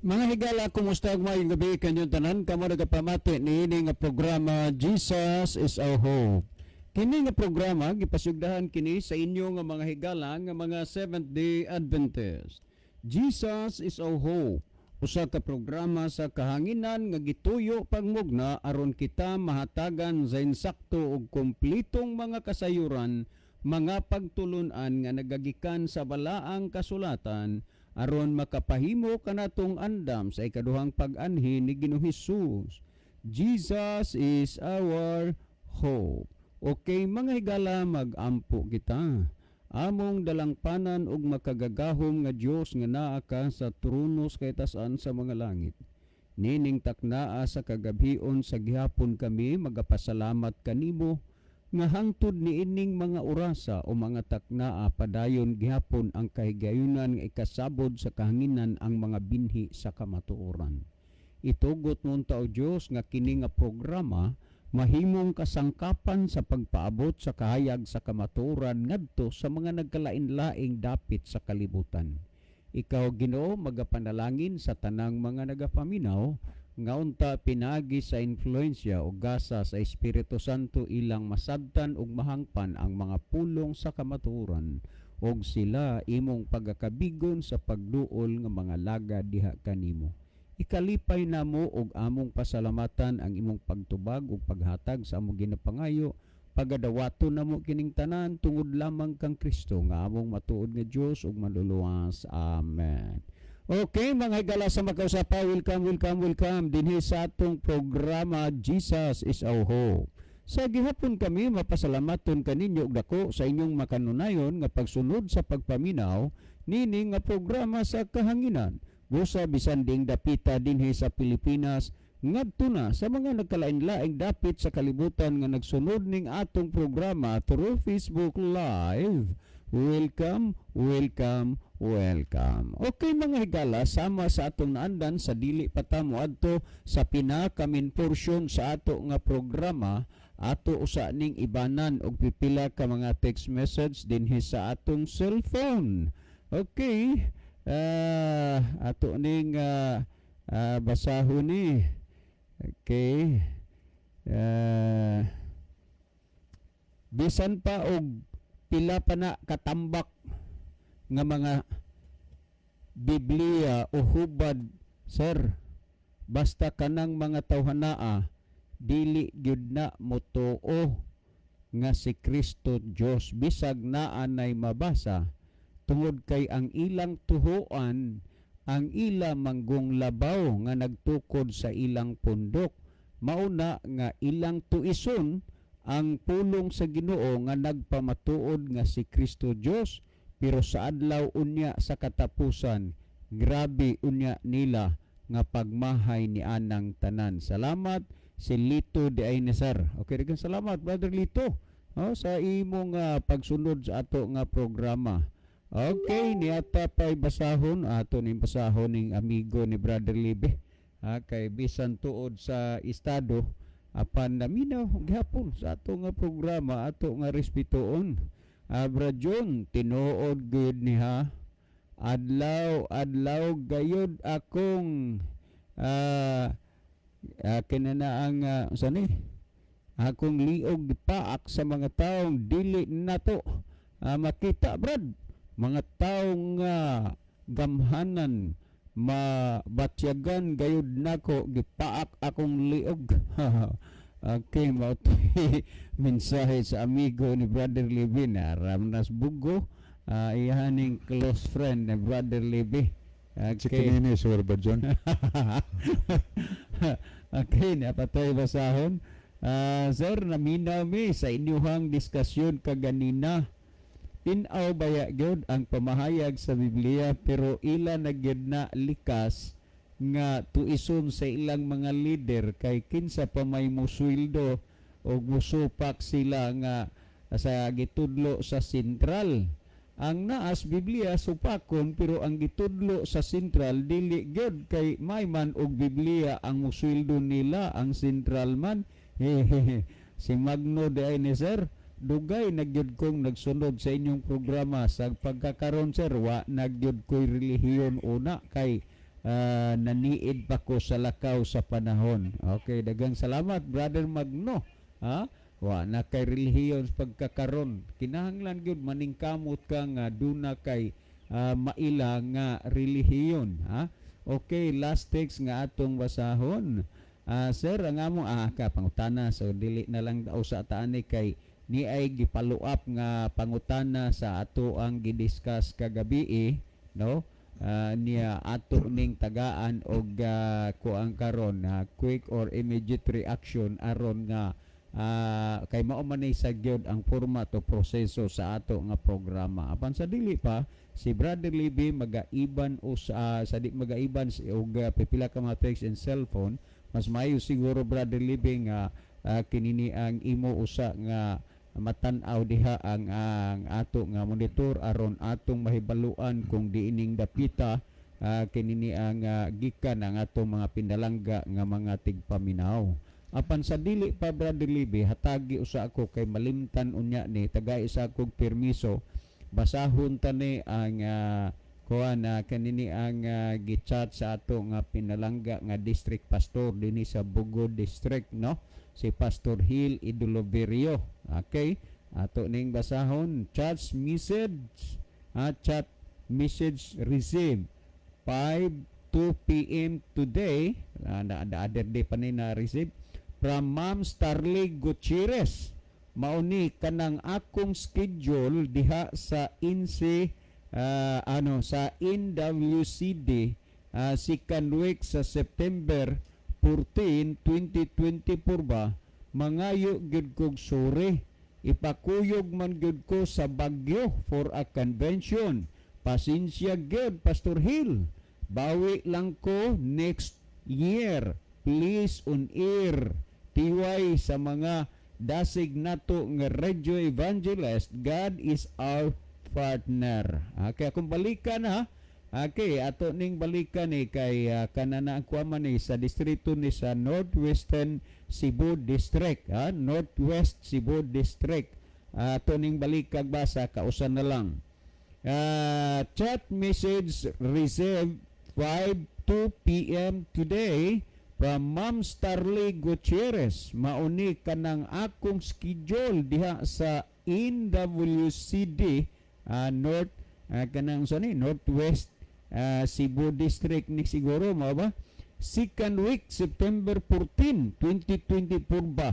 Mga higala, kumusta ang mayong gabi kanyang tanan? Kamo nagapamati ni ini nga programa Jesus is our hope. Kini nga programa gipasugdahan kini sa inyo nga mga higala nga mga Seventh-day Adventist. Jesus is our hope. Usa ka programa sa kahanginan nga gituyo pagmugna aron kita mahatagan sa insakto ug kumplitong mga kasayuran, mga pagtulunan nga nagagikan sa balaang kasulatan aron makapahimo kanatong andam sa ikaduhang pag-anhi ni Ginoong Hesus. Jesus is our hope. Okay, mga higala, mag-ampo kita. Among dalangpanan ug makagagahom nga Dios nga naa ka sa trono sa kaitasan sa mga langit. Nining taknaa sa kagabhion sa gihapon kami magapasalamat kanimo nga hangtod ni ining mga orasa o mga taknaa padayon gihapon ang kahigayunan nga ikasabod sa kahanginan ang mga binhi sa kamatuoran. Itugot mo o Dios nga kini nga programa mahimong kasangkapan sa pagpaabot sa kahayag sa kamatuoran ngadto sa mga nagkalain-laing dapit sa kalibutan. Ikaw Ginoo magapanalangin sa tanang mga nagapaminaw nga unta pinagi sa influensya o gasa sa Espiritu Santo ilang masabtan ug mahangpan ang mga pulong sa kamatuoran ug sila imong pagakabigon sa pagduol nga mga laga diha kanimo. Ikalipay namo og among pasalamatan ang imong pagtubag ug paghatag sa among ginapangayo, pagadawaton namo kining tanan tungod lamang kang Kristo nga among matuod nga Dios ug manluluwas. Amen. Okay, mga higala sa makausapa, welcome dinhi sa atong programa Jesus is our hope. Sa gihapon kami mapasalamaton kaninyo og dako sa inyong makanunayon nga pagsunod sa pagpaminaw nini nga programa sa kahanginan. Busa bisan ding dapita dinhi sa Pilipinas ngadto na sa mga nagkalain-laing dapit sa kalibutan nga nagsunod ning atong programa through Facebook Live. Welcome. Okay mga higala, sama sa atong naandan sa dili patamo adto sa pinakamin porsyon sa ato nga programa, ato usa ning ibanan og pipila ka mga text message dinhi sa atong cellphone. Okay. Ato ning basahon ni. Okay. Bisan pa og pila pa na katambak nga mga Biblia o hubad, sir, basta kanang mga tawhanaa dili gyud na motoo nga si Kristo Dios bisag naa nay mabasa tungod kay ang ilang tuhoan ang ila manggong labaw nga nagtukod sa ilang pundok, mauna nga ilang tuison ang pulong sa Ginoo nga nagpamatuod nga si Kristo Dios, pero sa adlaw unya sa katapusan grabe unya nila nga pagmahay ni anang tanan. Salamat si Lito de Ainesar. Okay, daghang salamat Brother Lito sa imong pagsunod sa ato nga programa. Okay, niata pa'y basahon ato ning basahon ning amigo ni Brother Libe. Kay bisan tuod sa estado apan naminaw gihapon sa ato nga programa, ato nga respetuon. Abra John, tinuod gud niha. Adlaw gayud akong kinana ang sani akong liog paak sa mga taong dili nato makita brad, mga taong gamhanan mabatyagan gayud nako gipaak akong liog. Okay, mautoy mensahe sa amigo ni Brother Libby na Ramnas Bugo, ihaning close friend ni Brother Libby. Okay. Chikinini, sure ba, John? Okay, napatay basahon. Sir, naminaw mi sa inyuhang diskusyon kaganina. Tinaw baya gyud ang pamahayag sa Biblia pero ila na gyud na likas nga tuison sa ilang mga leader kay kinsa pa may musweldo o musupak sila nga sa gitudlo sa sentral. Ang naas Biblia supakon pero ang gitudlo sa sentral dili gyud kay may man og Biblia ang musweldo nila, ang sentral man. Si Magno de Ainesar, dugay nagyud kong nagsunod sa inyong programa sa pagkakaron sir, wa nagyud ko'y relihiyon una kay naniid pa ko sa lakaw sa panahon. Okay, dagang salamat Brother Magno. Ha? Wa na kay relihiyon sa pagkakaron. Kinahanglan gyud maningkamot ka nga duna kay maila nga relihiyon. Ha? Okay, last text nga atong basahon. Sir, ang among ka pangutana, so dili na lang daw sa taani kay ni ay gipaluap nga pangutana sa ato ang gidiscuss kagabi, no? Niya ato ning tagaan og kuang karon quick or immediate reaction aron nga kay mao man sa gyud ang format o proseso sa ato nga programa. Apan sa dili pa si Brother Libby magaiban o sa di magaiban og pipila ka mga text and cellphone, mas maayo siguro Brother Libby nga kinini ang imo usa nga matan-aw diha ang ato nga monitor aron atong mahibaluan kung diining dapita kinini ang gikan ang atong mga pindalangga nga mga tigpaminaw. Apan sa dili pa Brother Libby, hatagi usa ako kay malimtan unya ni taga isa kog permiso basahon tani ang kuan kanini ang gichat sa ato nga pinalangga nga district pastor dinhi sa Bugod district, no, si Pastor Hill Idoloverio. Okay, ato ning basahon chat message received 5:02 p.m. today, the other day pa ni na receive from Ma'am Starley Gutierrez. Mauni kanang akong schedule diha sa INSE sa NWCD second week sa September 14, 2024 ba, mangayo gyud kog sore, ipakuyog man gyud ko sa Baguio for a convention. Pasensya gyud Pastor Hill, bawi lang ko next year, please on air. Tiway sa mga dasig nato nga radio evangelist, God is our partner. Okay, akong balikan ha. Okay, ato ning balikan ni kay kanana ang kuaman ni sa distrito ni sa Northwestern Cebu District, Northwest Cebu District. Ato ning balikag basa kausan na lang. Chat message received 5:02 p.m. today from Ma'am Starley Gutierrez. Mauni kanang akong schedule diha sa NWCD Northwest Cebu District ni siguro mao ba? Second week September 14, 2024 ba?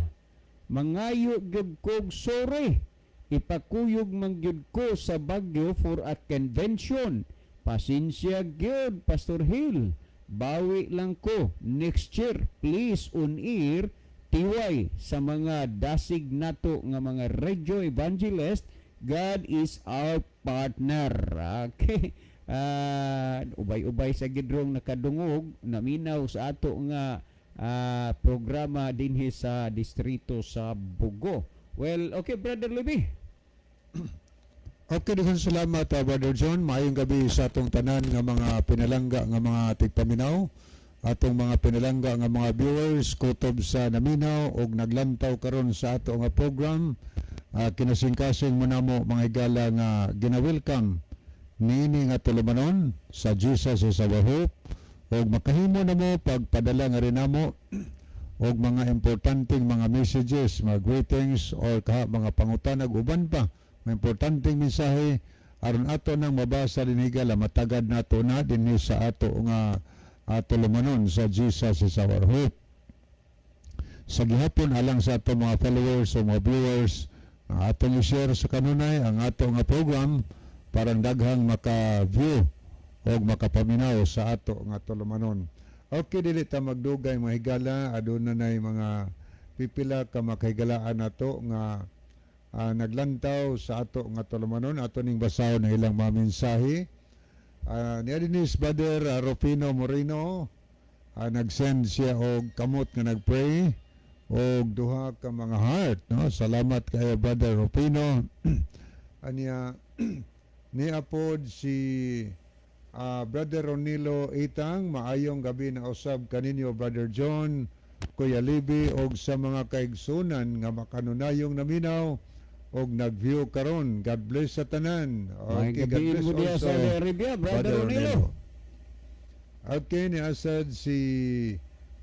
Mangayo gyud kog sore. Ipakuyog man gyud ko sa Baguio for a convention. Pasensya gyud Pastor Hill. Bawi lang ko next year, please on air. Tiway sa mga dasig nato nga mga radio evangelist, God is our partner. Okay. Ubay-ubay sa gidrong nakadungog, naminaw sa ato nga programa dinhi sa distrito sa Bugo. Well, okay Brother Libby. Okay, daghang salamat Brother John. Maayong gabi sa atong tanan nga mga pinalangga nga mga tigpaminaw, atong mga pinalangga nga mga viewers kutob sa naminaw og naglantaw karon sa ato nga program. Kinasingkasing mo namo mga higala nga gina-welcome niini nga tulumanon sa Jesus is our hope, og makahimo namo pagpadala nga rin namo og mga importanteng mga messages, mga greetings or mga pangutanag uban pa may importanteng mensahe aron ato nang mabasa din higala matagad nato na dinhi sa ato nga tulumanon sa Jesus is our hope. Sa gihapon alang sa ato mga followers o mga viewers, atong i-share sa kanunay ang ato nga program para daghang maka-view o makapaminaw sa ato nga tulumanon. Okay, dili ta magdugay mga higala, aduna nay mga pipila ka makahigalaan nato nga naglantaw sa ato nga tulumanon. Ato ning basahon na ilang mga mensahe. Ni Adinis Bader Rufino Moreno, nag-send siya og kamot nga nagpray og duha ka mga heart, no? Salamat kay Brother Rufino. Anya ni apod si Brother Ronilo Itang, maayong gabi na usab kaninyo Brother John, Kuya Libby og sa mga kaigsunan nga makanunayong naminaw og nag-view karon. God bless sa tanan. Okay, God bless also Brother Ronilo. Okay, ni asad si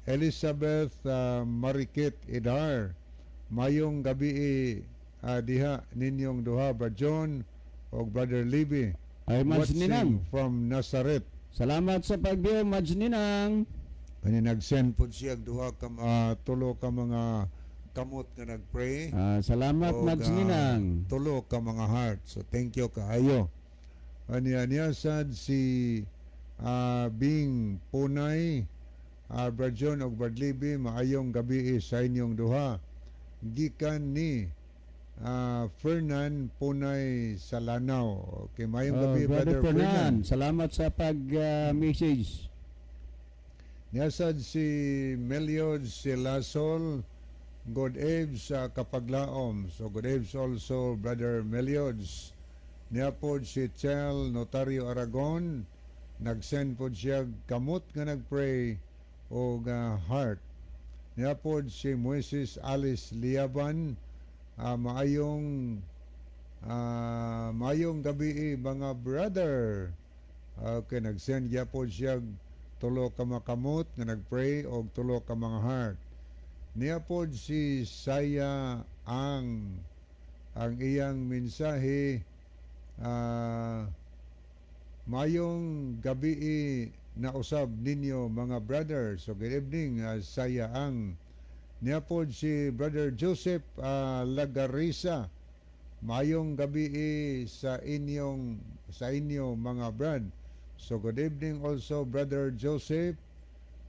Elizabeth Marikit Idar. Mayong gabi diha ninyong duha, Brad John o Brother Libby. Ay, Mads Ninang. From Nazareth. Salamat sa pag-view, Mads Ninang. Ani nag-send po siya duha ka tulo ka mga kamot nga nagpray. Salamat, o Mads Ninang. tulo ka mga heart. So thank you kaayo. Ani sad si Bing Punay, Brad John o Brad Libby, maayong gabi sa inyong duha. Gikan ni Fernan Punay sa Lanao. Okay, maayong gabi, Brother Fernan. Salamat sa pag-message. Niyasad si Meliod Silasol, good eves sa Kapaglaom. So good eves also, Brother Meliods. Niyapod si Chel Notario Aragon, nag-send po siya kamot nga nag-pray o heart. Niyapod si Moises Alice Liaban, maayong gabi mga brother. Okay, nag-send po siya tulo ka makamot nga nag-pray o tulo ka mga heart. Niyapod si Saya ang iyang mensahe, mayong gabi na usab ninyo mga brothers. So good evening, Saya ang. Niyapod si Brother Joseph Lagarisa, mayong gabi sa inyo mga brad. So good evening also, Brother Joseph.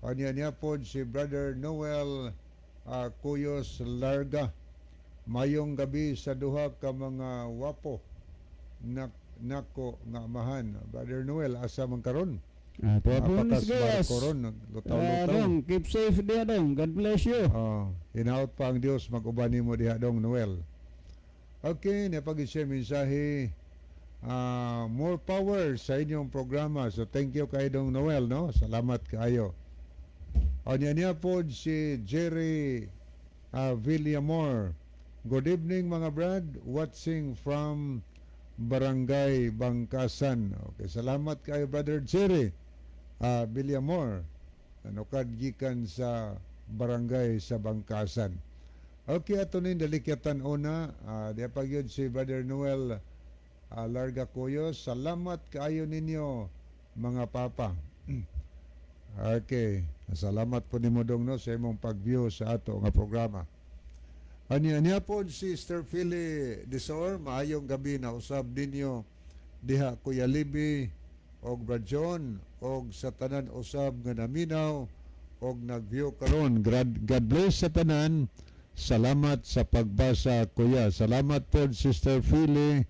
Niya po si Brother Noel Cuyos Larga, mayong gabi sa duha ka mga wapo nako nga amahan. Brother Noel, asa man karon? Tuwapon, guys. Koron, lutaw-lutaw. Dong, keep safe diha dong. God bless you. Hinaot pa ang Dios, mag-ubani mo diha dong, Noel. Okay, napag-share mensahe. More power sa inyong programa. So thank you kay dong Noel, no? Salamat kayo. Niya po si Jerry Villamor. Good evening mga brad, watching from Barangay Bangkasan. Okay, salamat kayo Brother Jerry Villamor. Gikan sa barangay sa Bangkasan. Okay, ato nin dalikatan una. Di pa yun si Brother Noel Larga Coyo. Salamat kayo ninyo mga papa. Okay, salamat po ni Modong no sa imong pag-view sa ato nga programa. Aniya po si Sister Philly Disor, maayong gabi na usab ninyo diha Kuya Libby og Brad John og sa tanan usab nga naminaw og nag-view karon. God bless sa tanan. Salamat sa pagbasa Kuya. Salamat po Sister Philly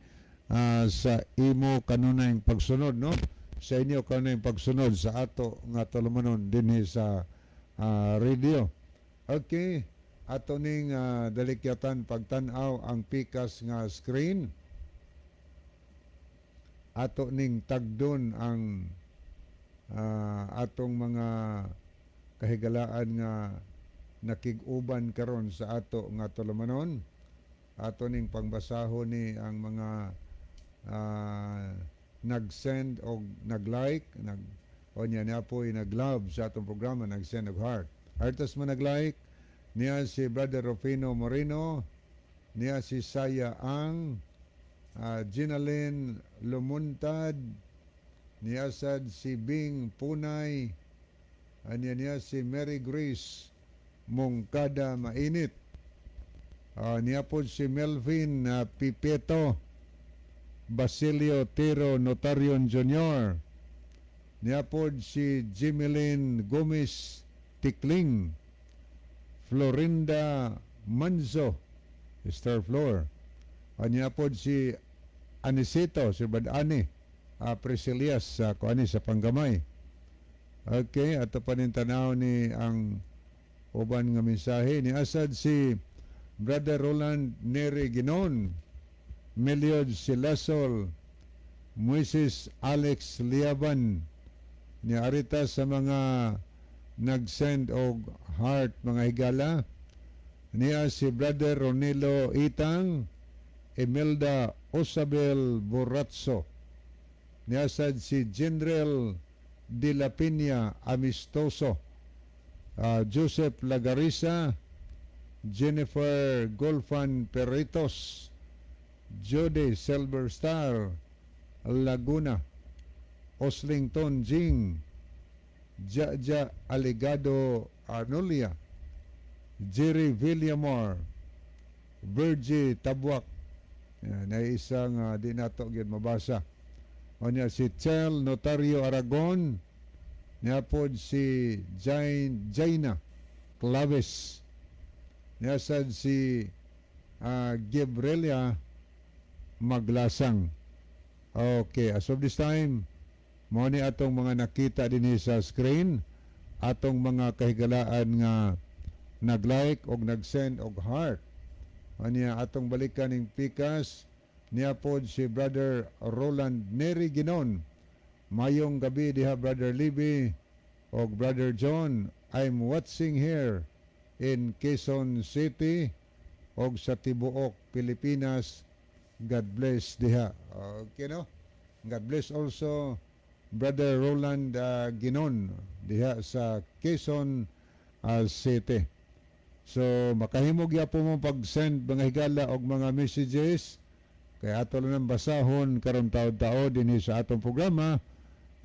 sa imo kanunayng pagsunod no. Sa inyo kanunayng pagsunod sa ato nga tulumanon dinhi sa radio. Okay. Ato ning dalikyatan pagtan-aw ang pikas nga screen. Ato ning tagdon ang atong mga kahigalaan nga nakig-uban karon sa ato nga tulumanon. Ato ning pangbasahon ni ang mga nag-send o nag-like, o niya na po'y nag-love sa atong programa, nag-send og heart. Artas man nag-like, niya si Brother Rufino Moreno, niya si Saya Ang, Ginalyn Lumuntad, niya sad si Bing Punay, niya si Mary Grace Mongkada Mainit, niya po si Melvin Pipeto, Basilio Tiro Notarion Jr., niya po si Jimelyn Gomez Tikling, Florinda Manzo, Star Floor. Niya po si Anisito, si Brad Ani, Priscilias, kuani sa Panggamay. Okay, ato pa nin tanaw ni ang uban nga mensahe. Ni asad si Brother Roland Neri Ginon, Meliod Silasol, Moises Alex Liaban, ni arita sa mga nag-send og heart mga higala. Niya si Brother Ronilo Itang, Imelda Osabel Borratso. Niya sad si General de la Peña Amistoso, Joseph Lagarisa, Jennifer Golfan Perritos, Jode Silverstar Laguna, Oslington Jing, Jaja Aligado Arnolia, Jerry Villamor, Virgie Tabwak, na isang di nato gyud mabasa. O niya si Chel Notario Aragon, niya pod si Jaina Claves, niya sad si Gibrelia Maglasang. Okay, as of this time, mo ni atong mga nakita dinhi sa screen, atong mga kahigalaan nga nag-like og nag-send og heart. Anya atong balikan ning pikas niya pod si Brother Roland Neri Ginon. Mayong gabi diha Brother Libby og Brother John. I'm watching here in Quezon City og sa tibuok Pilipinas. God bless diha. Okay no? God bless also Brother Roland Ginon diha sa Quezon City. So makahimog ya po mo pag-send mga higala og mga messages kay ato lang basahon karon taud-taud dinhi sa atong programa.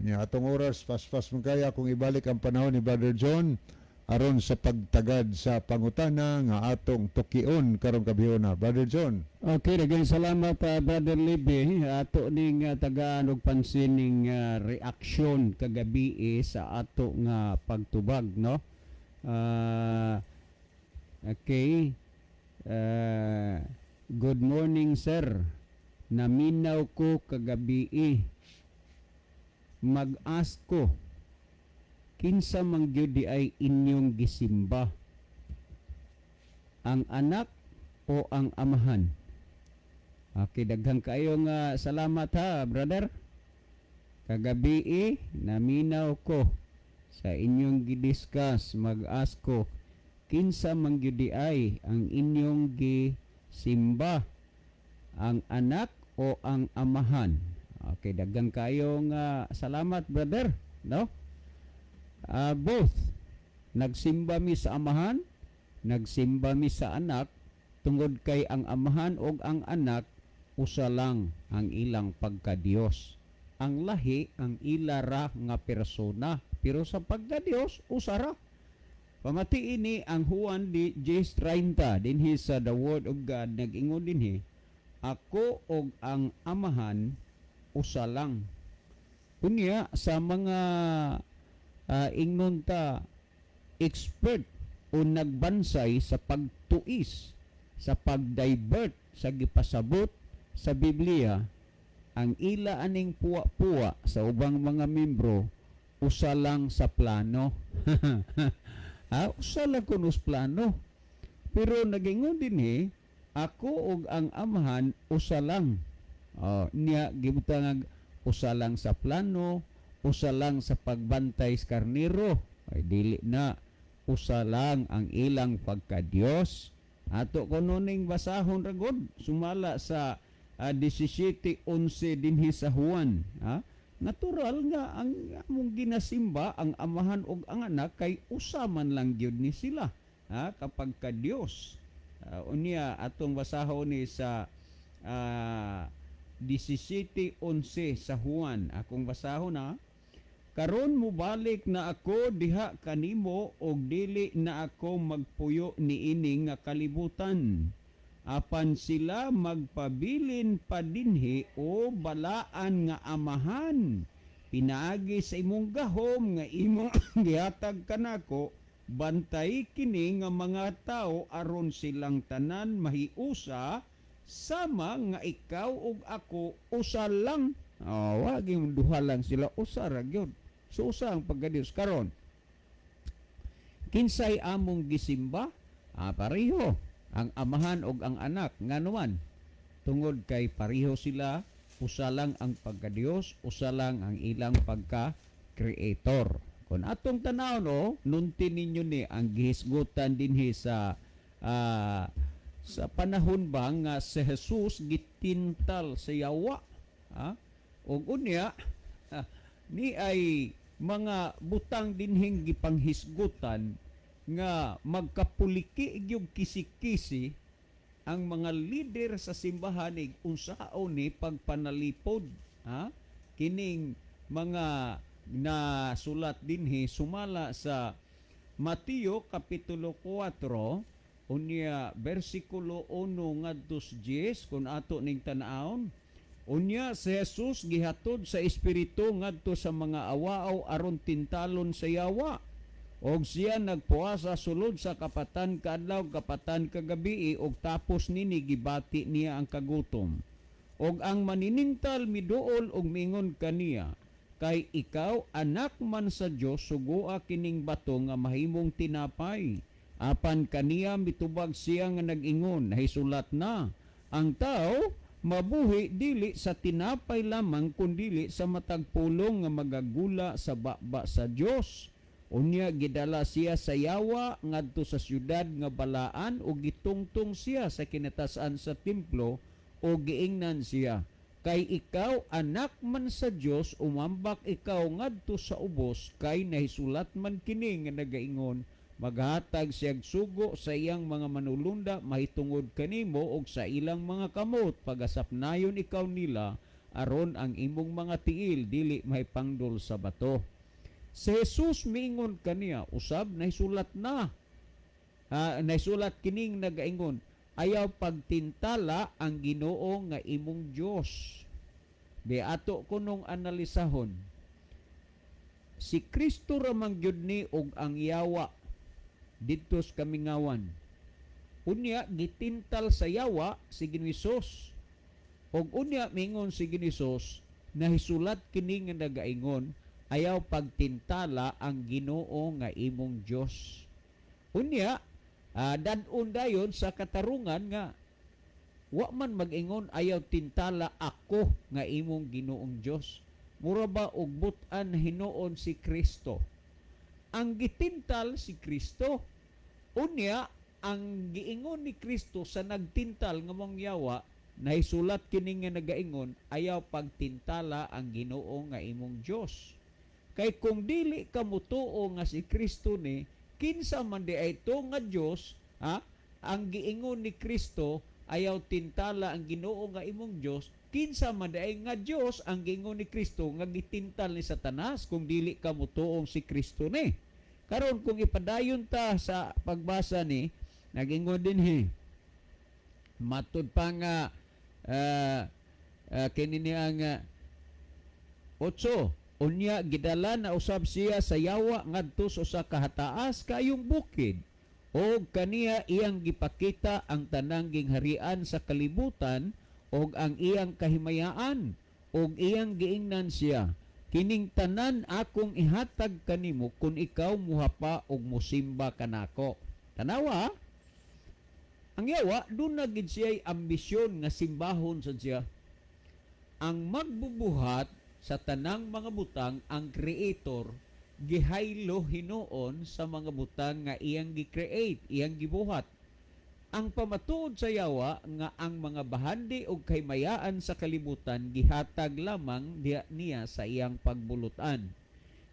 Nya atong oras pas-pas man kaya kung ibalik ang panahon ni Brother John aron sa pagtagad sa pangutana nga atong tukion karon kabihona. Brother John. Okay, daghang salamat Brother Libby. Ato ning tagaan og pansin ning reaksyon kagabi sa ato nga pagtubag, no? Okay. Good morning, sir. Naminaw ko kagabi. Mag-ask ko. Kinsa man gyud di ay inyong gisimba? Ang anak o ang amahan? Okay, daghang kayo nga salamat ha, brother. Kagabi naminaw ko sa inyong gidiscuss, mag-ask ko kinsa man gyud di ay ang inyong gisimba, ang anak o ang amahan? Okay, daghang kayo nga salamat, brother, no? Both nagsimba mi sa amahan, nagsimba mi sa anak, tungod kay ang amahan o ang anak usa lang ang ilang pagka-Dios. Ang lahi ang ilara nga persona, pero sa pagka-Dios usara. Pamati ini ang Juan 10:30 dinhi sa the Word of God nag-ingon dinhi, ako og ang amahan usa lang. Unya sa mga ingnon ta expert o nagbansay sa pagtuis, sa pagdivert sa gipasabot sa Biblia, ang ila aning puwa-puwa sa ubang mga membro usa lang sa plano. Usa lang kunos plano. Pero nagingon dinhi, ako og ang amahan usa lang. Niya gibutang usa lang sa plano, usa lang sa pagbantay sa karnero. Ay dili na, usa lang ang ilang pagka-Dios. Ato kuno ning basahon ra gud sumala sa 17:11 dinhi sa Juan. Natural nga ang among ginasimba ang amahan ug ang anak kay usa man lang gyud ni sila kapag ka Dios. Unya atong basahon ni sa 17:11 sa Juan. Akong basahon na, karon mubalik na ako diha kanimo og dili na ako magpuyo niining nga kalibutan. Apan sila magpabilin pa dinhi o balaan nga amahan. Pinaagi sa imong gahom nga imong gihatag kanako, bantay kini nga mga tao aron silang tanan mahiusa sama nga ikaw ug ako usa lang. Wag yung duha lang sila, usa ra gyud. So usa ang pagka-Dios karon. Kinsay among gisimba? Pareho ang amahan ug ang anak nganuman, tungod kay pareho sila, usa lang ang pagka-Dios, usa lang ang ilang pagka-creator. Kung atong tanaw nunti ninyo ni ang gihisgutan dinhi sa panahon ba nga si Jesus gitintal sa yawa, ug unya ni ay mga butang dinhing gipanghisgutan nga magkapuliki yung kisi-kisi ang mga leader sa simbahan ig unsaon ni pagpanalipod, ha? Kining mga nasulat dinhi sumala sa Mateo kapitulo 4 unya bersikulo 1 ngadto 10 kun ato ning tan-awon. Unya si Jesus gihatod sa espiritu ngadto sa mga awaaw aron tintalon sa yawa. Og siya nagpuasa sulod sa kapatan kaadlaw kapatan kagabi og tapos nini gibati niya ang kagutom. Og ang maninintal miduol og mingon kaniya, kay ikaw anak man sa Dios sugua kining bato nga mahimong tinapay. Apan kaniya mitubag siya nga nag-ingon, nahisulat na, ang tao mabuhi dili sa tinapay lamang kundili sa matag pulong nga magagula sa baba sa Dios. Unya gidala siya sa yawa ngadto sa syudad nga balaan ug gitungtong siya sa kinatasan sa templo o giingnan siya, kay ikaw anak man sa Dios umambak ikaw ngadto sa ubos, kay nahisulat man kini nga nagaingon, maghatag siyag sugo sa iyang mga manulunda mahitungod kanimo og sa ilang mga kamot pagasapnayon ikaw nila aron ang imong mga tiil dili mahipangdol sa bato. Si Jesus miingon kaniya, usab nahisulat na. Nahisulat kining nagaingon, ayaw pagtintala ang Ginoo nga imong Dios. Di ato kunong analisahon. Si Kristo ramang gyud ni og ang yawa didto sa kamingawan. Unya gitintal sa yawa si Ginoong Hesus. Og unya mingon si Ginoong Hesus, nahisulat kini nga nagaingon, ayaw pagtintala ang Ginoo nga imong Dios. Unya dadun dayon sa katarungan nga wa man mag-ingon ayaw tintala ako nga imong Ginoong Dios. Mura ba og but-an hinuon si Kristo? Ang gitintal si Kristo. Unya, ang giingon ni Kristo sa nagtintal nga mong yawa, nahisulat kini nga nagaingon, ayaw pagtintala ang Ginoo nga imong Dios. Kay kung dili ka mutuo nga si Kristo ni, kinsa man di ay ito nga Dios, ang giingon ni Kristo, ayaw tintala ang Ginoo nga imong Dios, kinsa man di ay nga Dios ang giingon ni Kristo nga gitintal ni Satanas kung dili ka mutuong si Kristo ni. Karon kung ipadayon ta sa pagbasa ni, nagingon din matud pa nga kini ang 8, unya gidala na usab siya sa yawa ngadto sa usa ka hataas kayong bukid, og kaniya iyang gipakita ang tanang gingharian sa kalibutan og ang iyang kahimayaan, og iyang giingnan siya, kining tanan akong ihatag kanimo kung ikaw muhapa og musimba kanako. Tanawa, ang yawa doon na gid siya'y ambisyon nga simbahon sa siya. Ang magbubuhat sa tanang mga butang, ang Creator gihaylo hinuon sa mga butang nga iyang gi-create, iyang gibuhat. Ang pamatuod sa yawa nga ang mga bahandi o kaymayaan sa kalibutan gihatag lamang niya sa iyang pagbulutan.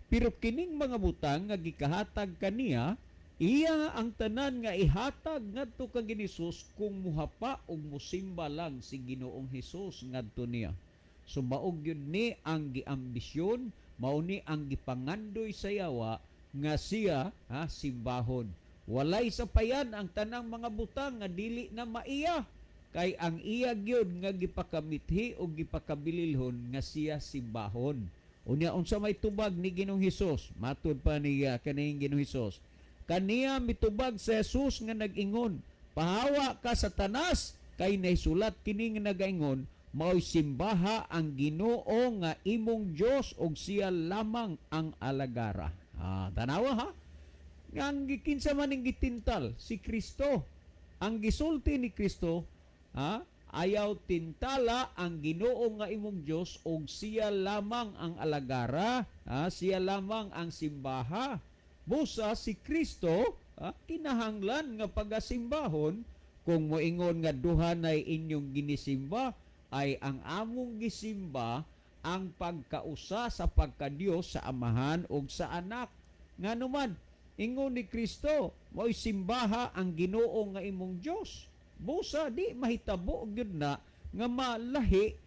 Pero kining mga butang nga gikahatag kaniya, iya ang tanan nga ihatag ngadto kang Hesus kung muhapa og musimba lang si Ginoong Hesus ngadto niya. So maog yun ni ang giambisyon, mao ni ang gipangandoy sa yawa nga siya simbahon. Walay sapayan ang tanang mga butang nga dili na maiya, kay ang iya gyud nga gipakamithi o gipakabililhon nga siya simbahon. Unya unsa may tubag ni Ginoong Hesus, matud pa ni kaning Ginoong Hesus, kaniya mitubag sa Hesus nga nag-ingon, pahawa ka Satanas, kay naisulat kini nga nagaingon, mao'y simbaha ang Ginoo nga imong Dios og siya lamang ang alagara. Tanawa ha? Ang gikinsa man ning gitintal si Kristo. Ang gisulti ni Kristo, ayaw tintala ang Ginoo nga imong Dios og siya lamang ang alagara, siya lamang ang simbaha. Busa si Kristo, kinahanglan nga pagasimbahon kung moingon nga duha nay inyong ginisimba ay ang among gisimba ang pagkausa sa pagkadios sa Amahan ug sa Anak. Nganuman ingon ni Kristo, mo'y simbaha ang Ginoo nga imong Dios. Busa di mahitabo gyud na nga malahi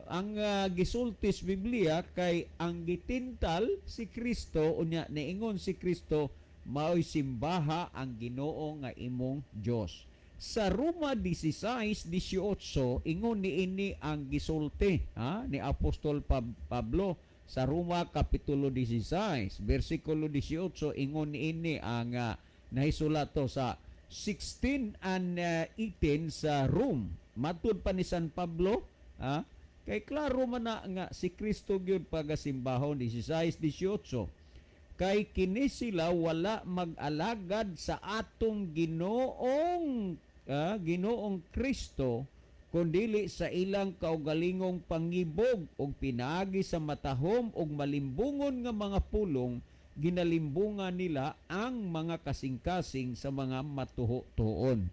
ang gisultis Biblia kay ang gitintal si Kristo unya niingon si Kristo mao'y simbaha ang Ginoo nga imong Dios. Sa Roma 16:18 ingon niini ang gisulti ni Apostol Pablo sa Roma kapitulo 16 bersikulo 18 ingon niini ang nahisulat to sa 16 and 18 sa Rome. Matud pa ni San Pablo kay klaro man na nga si Kristo gyud pagasimbahon 16:18 kay kini sila wala mag-alagad sa atong Ginoong Kristo kundili sa ilang kaugalingong pangibog og pinaagi sa matahom og malimbungon nga mga pulong ginalimbungan nila ang mga kasing-kasing sa mga matuho-tuon.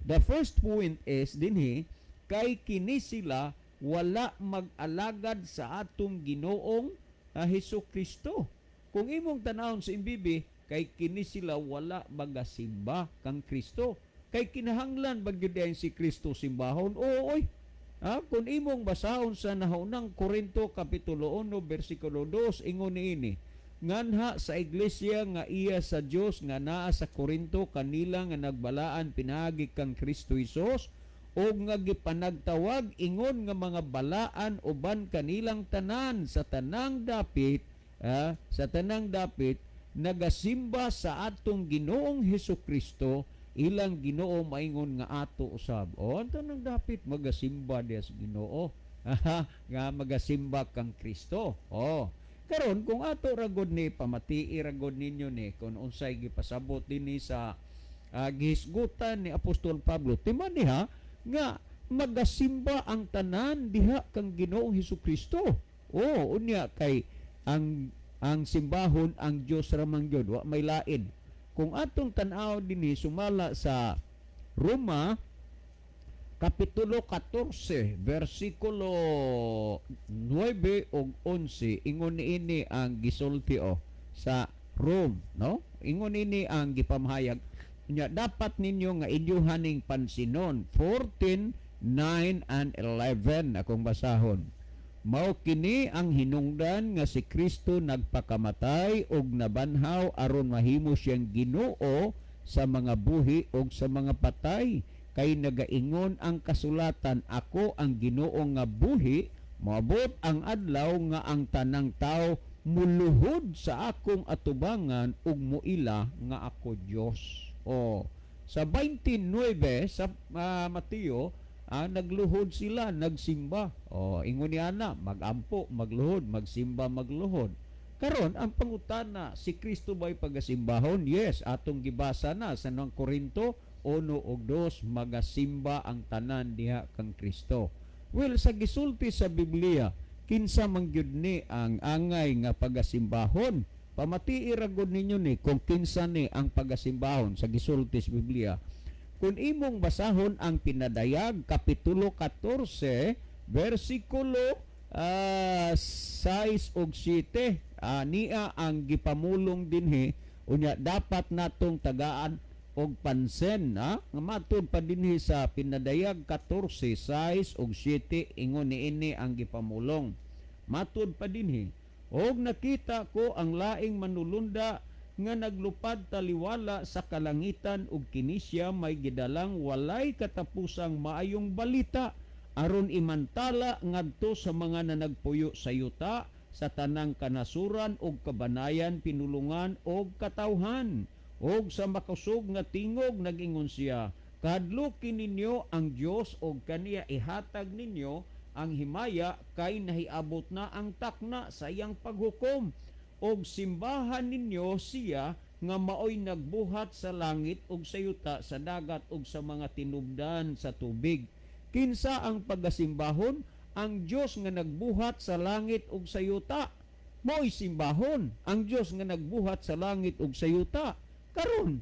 The first point is dinhi kay kini sila wala mag-alagad sa atong Ginoong Hesukristo. Kung imong tanawon sa imbibi, kay kini sila wala magasimba kang Kristo. Kay kinahanglan bagyudayon si Kristo simbahon. Ooy. Kung imong basahon sa nahaunang Korinto kapitulo 1 bersikulo 2 ingon niini, nganha sa iglesia nga iya sa Dios nga naa sa Korinto kanila nga nagbalaan pinagi kang Kristo Hesus o nga gipanagtawag ingon nga mga balaan uban kanilang tanan sa tanang dapit nagasimba sa atong Ginoong Hesukristo ilang Ginoo maingon nga ato usab. O tanang dapit magasimba diya sa Ginoo nga magasimba kang Kristo. Karon kung ato ragod ni pamatii ragod ninyo ni kung unsay gipasabot dinhi sa gihisgutan ni Apostol Pablo timan diha nga magasimba ang tanan diha kang Ginoong Hesukristo. Unya kay ang simbahon ang Dios ramang gyud wa may lain. Kung atong tan-aw dinhi sumala sa Roma kapitulo 14 bersikulo 9 ug 11 ingon niini ang gisulti sa Rome, no? Ingon niini ang gipamahayag nya dapat ninyo nga inyuhaning pansinon 14:9 and 11 akong basahon. Mao kini ang hinungdan nga si Kristo nagpakamatay og nabanhaw aron mahimo siyang Ginoo sa mga buhi og sa mga patay. Kay nagaingon ang kasulatan, ako ang Ginoo nga buhi, moabot ang adlaw nga ang tanang tao muluhod sa akong atubangan ug muila nga ako Dios. Sa 29 sa Mateo nagluhod sila, nagsimba. Ingon niya na, magampo, magluhod, magsimba, magluhod. Karon ang pangutana, si Kristo ba'y pagasimbahon? Yes, atong gibasa na sa nang Korinto 1 ug 2, magasimba ang tanan diha kang Kristo. Well, sa gisulti sa Biblia, kinsa man gyud ni ang angay nga pagasimbahon? Pamatii ragod ninyo ni kung kinsa ni ang pagasimbahon sa gisulti sa Biblia. Kung imong basahon ang Pinadayag kapitulo 14 bersikulo 6 ug 7 niya ang gipamulong dinhi unya dapat natong tagaan og pansen nga matud pa dinhi sa Pinadayag 14 6 ug 7 ingon niini ang gipamulong. Matud pa dinhi, og nakita ko ang laing manulunda nga naglupad taliwala sa kalangitan ug kini siya may gidalang walay katapusang maayong balita aron imantala ngadto sa mga nanagpuyo sa yuta sa tanang kanasuran ug kabanayan, pinulungan ug katawhan. Og sa makusog nga tingog nag-ingon siya, kahadlukin ninyo ang Dios og kaniya ihatag ninyo ang himaya kay nahiabot na ang takna sa iyang paghukom. Og simbahan ninyo siya nga maoy nagbuhat sa langit ug sa yuta, sa dagat ug sa mga tinubdan sa tubig. Kinsa ang pagasimbahon? Ang Dios nga nagbuhat sa langit ug sa yuta. Maoy simbahon ang Dios nga nagbuhat sa langit ug sa yuta. Karon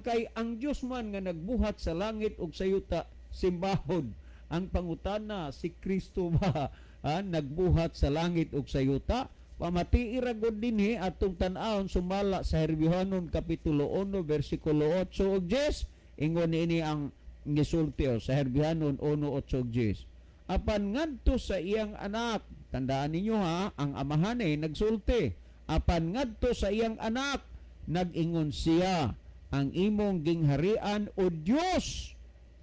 kay ang Dios man nga nagbuhat sa langit ug sa yuta simbahon. Ang pangutana, si Kristo ba nagbuhat sa langit ug sa yuta. Pamati iragod dinhi atong tan-awon sumala sa Herbiohanon kapitulo 1 bersikulo 8 ug 10. Ingon ini ang gisulti sa Herbiohanon 1:8 ug 10. Apan ngadto sa iyang anak, tandaan ninyo ang amahan nagsulti. Apan ngadto sa iyang anak, nag-ingon siya, ang imong gingharian o Dios,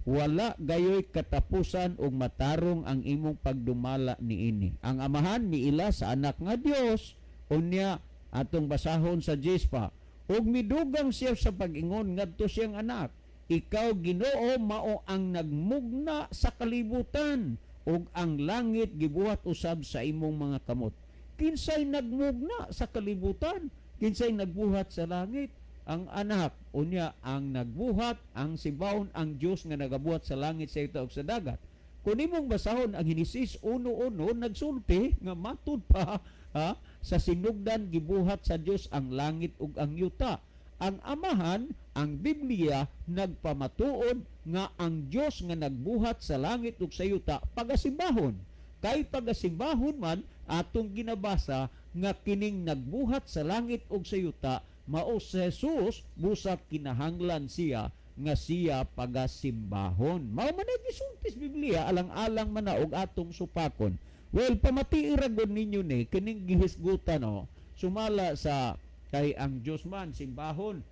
wala gayoy katapusan ug matarong ang imong pagdumala niini. Ang amahan miila sa anak nga Dios, unya atong basahon sa Jespa, ug midugang siya sa pag-ingon ngadto siyang anak, ikaw Ginoo mao ang nagmugna sa kalibutan ug ang langit gibuhat usab sa imong mga kamot. Kinsay nagmugna sa kalibutan? Kinsay nagbuhat sa langit? Ang anak, unya ang nagbuhat, ang sibawon, ang Dios nga nagabuhat sa langit, sa yuta ug sa dagat. Kung imong basahon ang Henesis 1:1 nagsulti nga matud pa sa sinugdan gibuhat sa Dios ang langit ug ang yuta. Ang amahan, ang Biblia nagpamatuod nga ang Dios nga nagbuhat sa langit ug sa yuta pagasimbahon. Kay pagasimbahon man atong ginabasa nga kining nagbuhat sa langit ug sa yuta mao si Jesus, busak kinahanglan siya nga siya pagasimbahon. Mao man gisultis Biblia alang-alang man na og atong supakon. Well, pamati iragod ninyo ni kining gihisgutan sumala sa kay ang Dios man simbahon,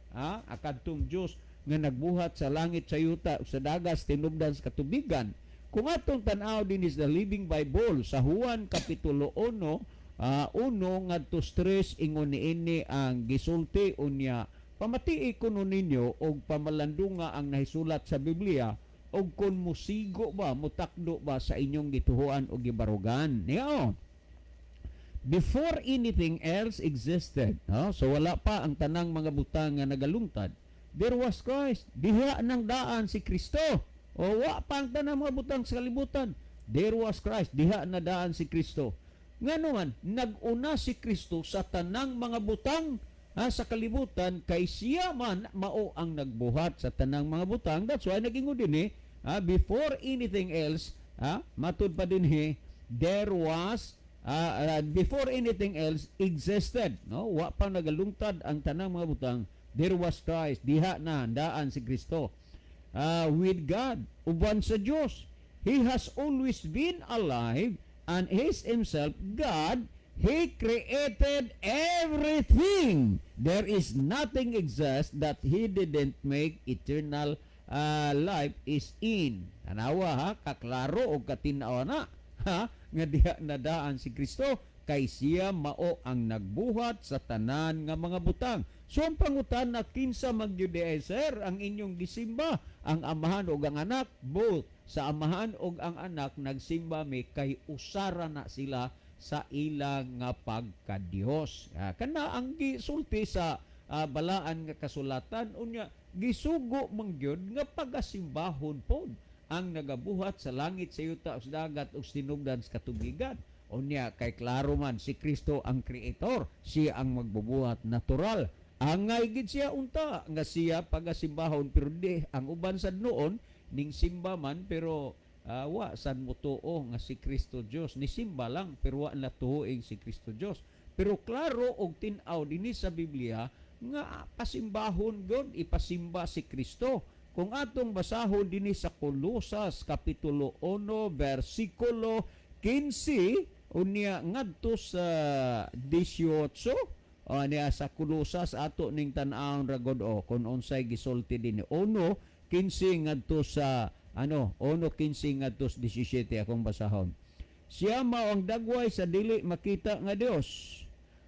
akadtong Dios nga nagbuhat sa langit, sa yuta, sa dagat, tinubdan sa katubigan. Kung atong tan-aw din is the Living Bible sa Juan kapitulo 1 ngadto 3 ingon niini ang gisulti unya pamatii kuno ninyo og pamalandunga ang nahisulat sa Biblia og kun musigo ba mutakdo ba sa inyong gituhuan o gibarugan niya. Before anything else existed, so wala pa ang tanang mga butang nga nagalungtad, there was Christ. Diha nang daan si Kristo. O wa pa ang tanang mga butang sa kalibutan, there was Christ. Diha na daan si Kristo. Nga naman, nag-una si Kristo sa tanang mga butang sa kalibutan, kay siya man mao ang nagbuhat sa tanang mga butang. That's why nag-ingon din before anything else, matud pa din there was, before anything else existed. No? Wa pa nagalungtad ang tanang mga butang, there was Christ. Diha na daan si Kristo. With God, uban sa Diyos. He has always been alive and is himself God. He created everything. There is nothing exists that he didn't make. Eternal life is in. Tanawa kaklaro o katinawa na nga diha nadaan si Kristo, kay siya mao ang nagbuhat sa tanan nga mga butang. So ang pangutan na kinsa mag-Judaizer ang inyong gisimba, ang amahan o ang anak, both sa amahan o ang anak nagsimba mi kay usara na sila sa ilang nga pagkadiyos. Kana ang gisulti sa balaan nga kasulatan, unya gisugo mangyod nga pagasimbahon pod ang nagabuhat sa langit, sa yuta, sa dagat ug tinubdan sa katubigan. Unya kay klaro man si Kristo ang creator, siya ang magbubuhat natural. Angay gid siya unta nga siya pagasimbahon, pero di ang uban sad noon ning simba man pero wa sad mo tuo nga si Kristo Dios, ni simba lang pero wa na tuoing si Kristo Dios. Pero klaro og tin-aw dinhi sa Biblia nga pasimbahon gud ipasimba si Kristo. Kung atong basahon dinhi sa Kolosas kapitulo 1 bersikulo 15 unya ngadto sa 18 niya sa Kolosas ato ning tan-awon ragod kung unsay gisulti dinhi 1:15 ngadto sa 1:15 ngadto sa 17 akong basahon. Siya mao ang dagway sa dili makita nga Dios,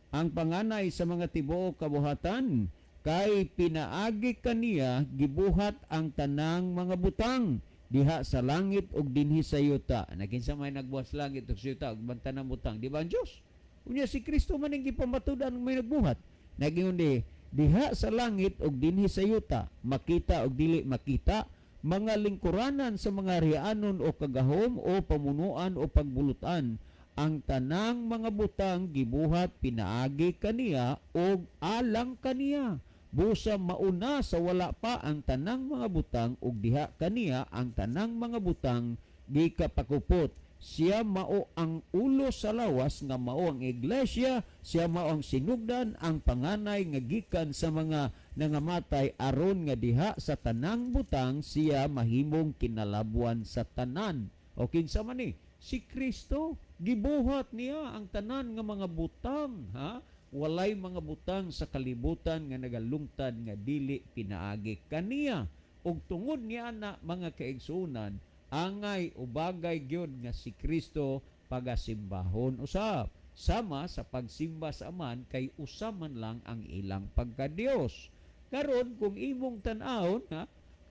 ang panganay sa mga tibuok kabuhatan, kay pinaagi kaniya gibuhat ang tanang mga butang diha sa langit ug dinhi sa yuta. Nakinsa may nagbuhat sa langit ug sa yuta ug tanang butang, di ba ang Dios? Unya si Kristo man ang gipamatudan may nagbuhat. Nagingon diha sa langit ug dinhi sa yuta, makita ug dili makita, mga lingkuranan sa mga rianon o kagahom o pamunuan o pagbulutan, ang tanang mga butang gibuhat pinaagi kaniya ug alang kaniya. Busa mauna sa wala pa ang tanang mga butang ug diha kaniya ang tanang mga butang gikapakupot. Siya mao ang ulo sa lawas nga mao ang iglesia, siya mao ang sinugdan, ang panganay nga gikan sa mga nangamatay aron nga diha sa tanang butang siya mahimong kinalabuan sa tanan. O kinsa man ni? Si Kristo gibuhat niya ang tanan nga mga butang, ha? Walay mga butang sa kalibutan nga nagalungtad nga dili pinaagi kaniya. Ug tungod niya na mga kaigsunan, angay ubagay gyud nga si Kristo pagasimbahon usab. Sama sa pagsimba sa aman kay usa man lang ang ilang pagka-Dios. Karon kung imong tan-awon,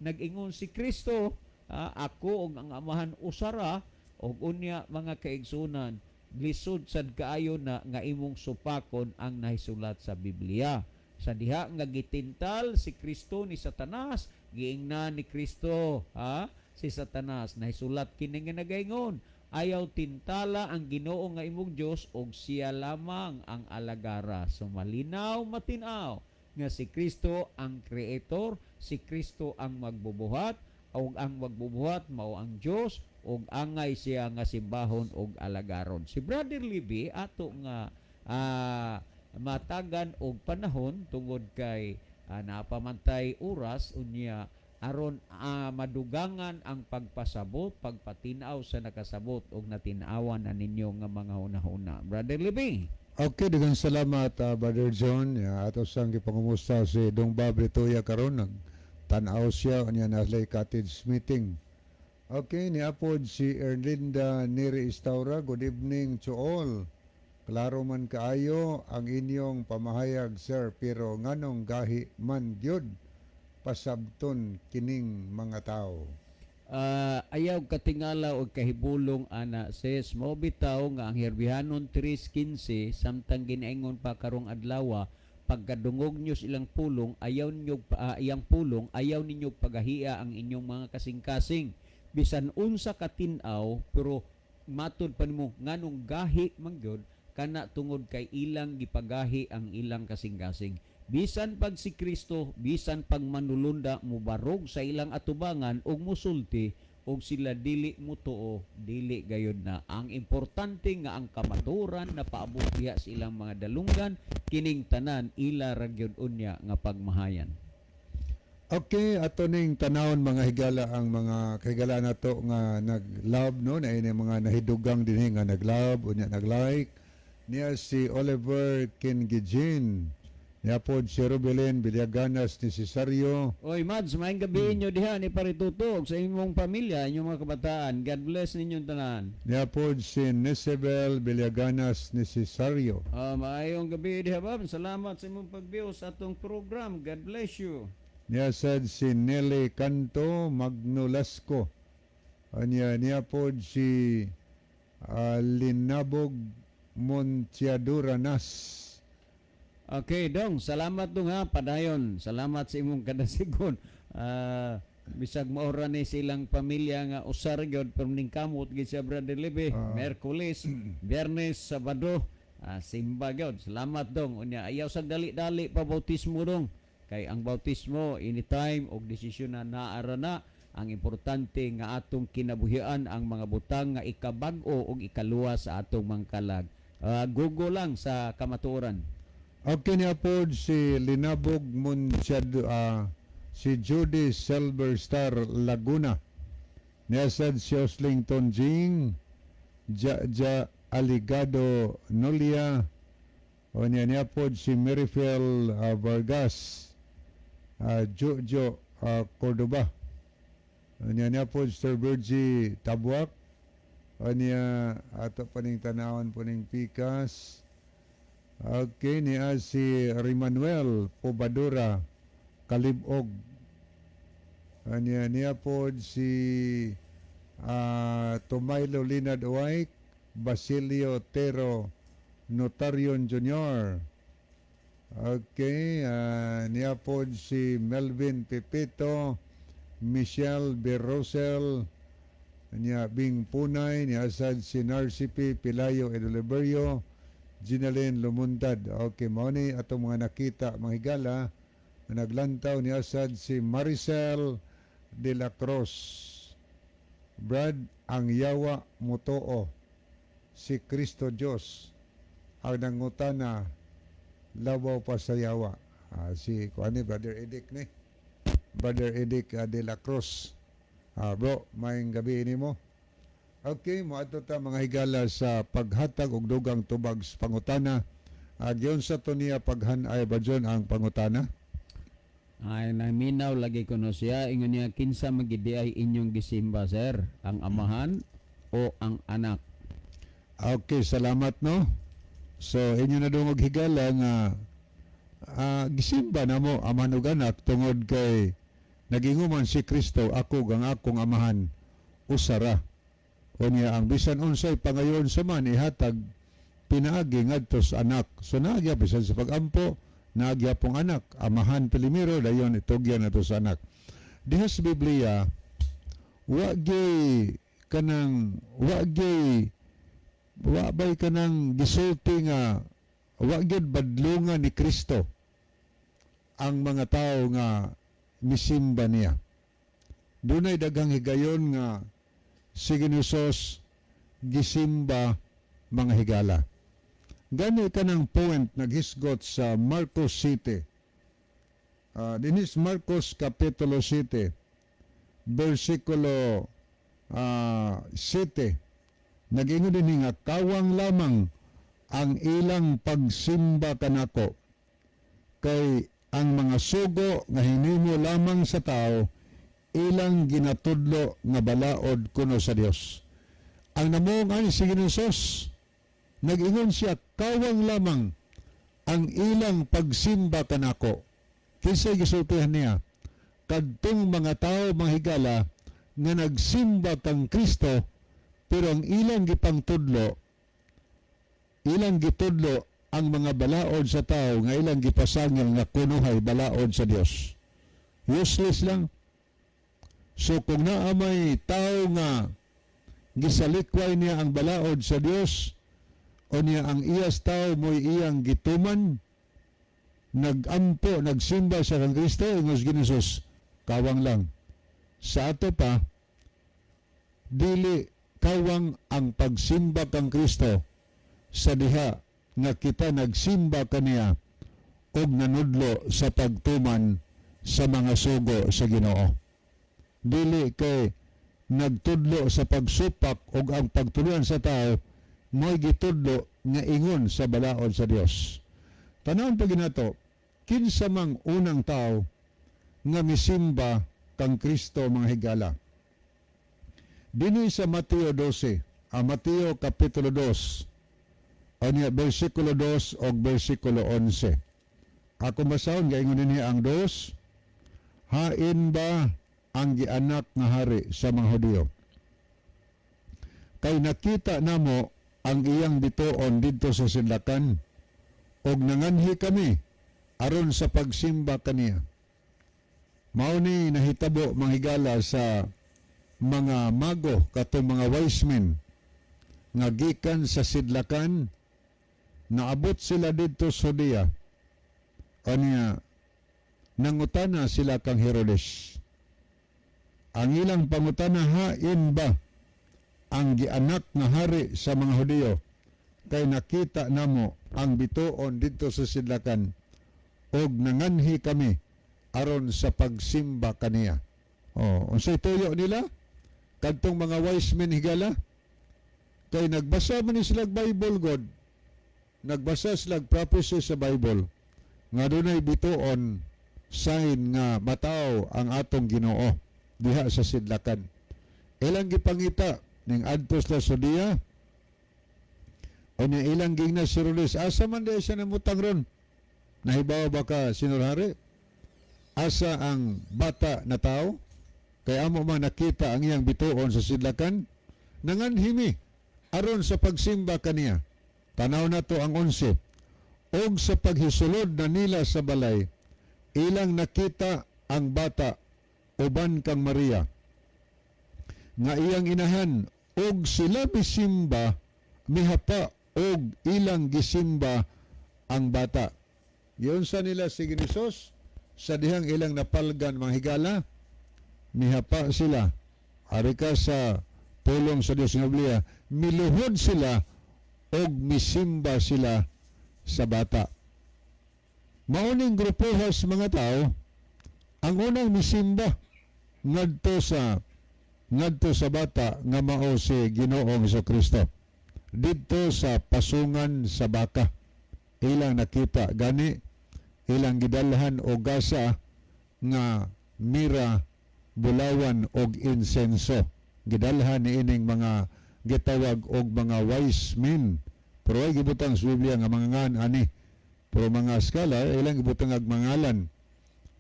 nag-ingon si Kristo, ako ug ang amahan usara, ug unya mga kaigsunan, lisod sad kaayo na nga imong supakon ang nahisulat sa Biblia. Sa diha nga gitintal si Kristo ni Satanas, giingnan ni Kristo si Satanas, nahisulat kini nga nagaingon, ayaw tintala ang Ginoo nga imong Dios og siya lamang ang alagara. So malinaw matinaw nga si Kristo ang creator, si Kristo ang magbubuhat, og ang magbubuhat mao ang Dios, og angay siya nga simbahon og alagaron. Si Brother Libby ato nga matagan og panahon tungod kay napamantay oras unya aron madugangan ang pagpasabot, pagpatinaw sa nakasabot og natinawan na ninyo nga mga hunahuna. Brother Libby. Okay, daghang salamat Brother John. Ato sang gipangumusta si Dong Bob Ritoya karon nagtan-aw siya unya naslay cottage meeting. Okay, niapod si Erlinda Neri Istaura. Good evening to all. Klaro man kaayo ang inyong pamahayag, sir, pero nganong gahi man gyud pasabton kining mga tao. Ayaw katingala o kahibulong ana sis mo bitaw nga ang Herbihanon 3:15 samtang ginaingon pa karong adlaw pagkadungog nyo silang pulong ayaw ninyo iyang pulong ayaw ninyo pagahia ang inyong mga kasing-kasing bisan unsa ka tin-aw pero matud pa nimo nganong gahi man gyud kana tungod kay ilang gipagahi ang ilang kasing-kasing. Bisan pag si Kristo, bisan pag manulunda mubarog sa ilang atubangan og musulti og sila dili mutuo, dili gayud na. Ang importante nga ang kamaturan na paabot diha sa ilang mga dalunggan kining tanan ila ra gyud unya nga pagmahayan. Okay, ato ning tanawon mga higala ang mga kahigala nato nga nag-love no na ini mga nahidugang dinhi nga nag-love unya nag-like niya si Oliver Kingijin. Yapod si Rubelin Villaganas ni Cesario. Oy, Mads, maayong gabi nyo diha ni paritutog sa imong pamilya, inyong mga kabataan. God bless ninyong tanan. Yapod si Nisabel Villaganas ni Cesario. Maayong gabi diha, Bob. Salamat sa imong pagbiyo sa atong program. God bless you. Niyasad si Nelly Canto Magnolasco. Niyapod si Linabog Montiaduranas. Okay, Dong. Salamat dong ha, padayon. Salamat sa imong kadasigon. Bisag maura ni silang pamilya nga usar gyud pero ning kamot gid sa Brother Libby. Merkulis, Biyernes, Sabado, simba gyud. Salamat dong. Unya ayaw sag dali-dali pa bautismo dong. Kay ang bautismo anytime og desisyon na naara na. Ang importante nga atong kinabuhian ang mga butang nga ikabag-o og ikaluwa sa atong mangkalag. Google lang sa kamatuoran. Okay niya po si Linabog Munchad, si Judy Silverstar Laguna. Niyasad si Oslington Jing, Ja Aligado Nolia. O niya po si Merifel Vargas, Jojo Cordoba. O niya po si Sir Virgie Tabuak. O niya ato paning tanawan po ning Pikas. Okay, niya si Rimanuel Pobadura Kalibog. Niya po si Tomailo Linad White, Basilio Tero Notarion Jr. Okay, niya po si Melvin Pepito, Michelle Berrosel, niya Bing Punay, niya sad si Narcipi Pilayo Edoliverio, Ginalyn Lumuntad. Okay, mao ni atong mga nakita mga higala na naglantaw ni asad si Maricel de la Cruz, Brad ang yawa motoo si Kristo Dios ang nangutana labaw pa sa yawa. Si kuani Brother Edic ni. Brother Edic de la Cruz. Bro, maayong gabi nimo. Okay, moadto ta mga higala sa paghatag og dugang tubag sa pangutana. Giyon sa to niya paghanay ba dyan ang pangutana? Ay naminaw lagi ko no siya ingon niya kinsa magidi ay inyong gisimba sir, ang amahan o ang anak. Okay, salamat no. So inyo na dungog higala nga gisimba na mo amahan ug anak tungod kay naginguman si Kristo ako ang akong amahan usara. Unya ang bisan unsay pangayon sa man ihatag pinaagi ngadto sa anak. So naagya bisan sa pagampo naagya pong anak, amahan pilimiro dayon itugyan nato sa anak. Diha sa Biblia wa bay kanang gisulti nga wa gyud badlungan ni Kristo ang mga tao nga misimba niya. Dunay daghang higayon nga si Hesus gisimba mga higala. Gani ka ng point naghisgot sa Marcos City. Dinis Marcos Kapitulo 7, versikulo 7. Nag-ingon din nga, kawang lamang ang ilang pagsimba kanako. Kay ang mga sugo nga hinimo lamang sa tao, ilang ginatudlo nga balaod kuno sa Dios. Ang namungan si Hesus, nag-ingon siya, kawang lamang ang ilang pagsimba kanako. Kinsay gisultihan niya? Kadtong mga tao, mga higala, nga nagsimba kang Kristo, pero ang ilang gipangtudlo, ilang gitudlo ang mga balaod sa tao, nga ilang gipasangil nga kunuhay balaod sa Dios. Useless lang. So kung naamay tao nga gisalikway niya ang balaod sa Dios, o niya ang iyas tao mo'y iyang gituman, nagampo, nagsimba sa kang Kristo, ingos Hesus, kawang lang. Sa ato pa, dili kawang ang pagsimba kang Kristo sa diha nga kita nagsimba kaniya og nanudlo sa pagtuman sa mga sugo sa Ginoo. Dili kay nagtudlo sa pagsupak og ang pagtuluan sa tao mo'y gitudlo nga ingon sa balaod sa Dios. Tanawon pa ginato, kinsa mang unang tao nga misimba kang Kristo mga higala. Dinhi sa Mateo 12, Mateo Kapitulo 2, niya versikulo 2 o versikulo 11. Ako masahon, gaingon niya ang 2, hain ba ang gianak nga hari sa mga Hudiyo? Kay nakita namo ang iyang bituon didto sa sidlakan, og nanganhi kami aron sa pagsimba kaniya. Mao ni nahitabo manghigala sa mga mago katong mga wise men nga gikan sa sidlakan, naabot sila didto sa Judea. Anya nangutana sila kang Herodes. Ang ilang pangutana, hain ba ang gianak nga hari sa mga Hudiyo? Kay nakita namo ang bituon dito sa sidlakan og nanganhi kami aron sa pagsimba kaniya. Unsay tuyo nila? Kadtong mga wise men higala, kay nagbasa man ni sila Bible God, nagbasa sila prophecy sa Bible nga dunay bituon sign nga mataw ang atong Ginoo diha sa sidlakan. Ilang gipangita ning adtos la Judea, o niya ilang gingna si Herodes, asa man dahil siya namutang ron? Nahibaw ba ka, sinurhari? Asa ang bata na tao? Kaya amo man nakita ang iyang bituon sa sidlakan, nanganhimi aron sa pagsimba kaniya. Tanaw na to ang 11. Og sa paghisulod na nila sa balay, ilang nakita ang bata, uban kang Maria, nga iyang inahan, og sila bisimba, mihapa, og ilang gisimba ang bata. Yun sa nila si Hesus, sa dihang ilang napalgan mga higala, mihapa sila. Ari ka sa pulong sa Dios nga Biblia, miluhod sila og misimba sila sa bata. Mauning grupuhas mga tao ang unang misimba ngadto sa bata nga mao si Ginoong Jesucristo. Dito sa pasungan sa baka, ilang nakita gani, ilang gidalhan og gasa nga mira, bulawan og insenso. Gidalhan ni ining mga gitawag og mga wise men. Pero ay gibutang sa Biblia nga mga ngan ani. Pero mga scholar ilang gibutang ag mangalan